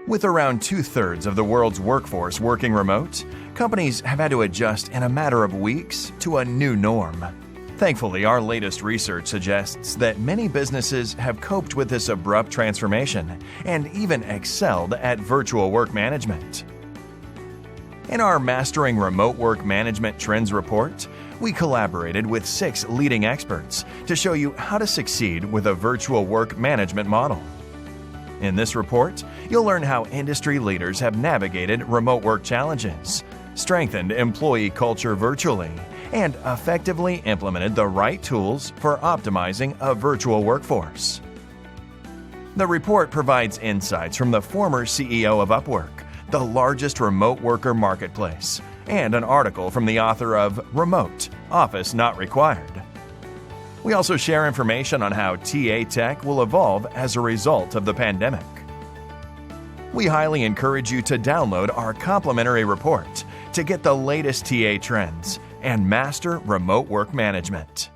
With around 2/3 of the world's workforce working remote, companies have had to adjust in a matter of weeks to a new norm. Thankfully, our latest research suggests that many businesses have coped with this abrupt transformation and even excelled at virtual work management. In our Mastering Remote Work Management Trends report, we collaborated with 6 leading experts to show you how to succeed with a virtual work management model. In this report, you'll learn how industry leaders have navigated remote work challenges, strengthened employee culture virtually, and effectively implemented the right tools for optimizing a virtual workforce. The report provides insights from the former CEO of Upwork, the largest remote worker marketplace, and an article from the author of Remote, Office Not Required. We also share information on how TA tech will evolve as a result of the pandemic. We highly encourage you to download our complimentary report to get the latest TA trends and master remote work management.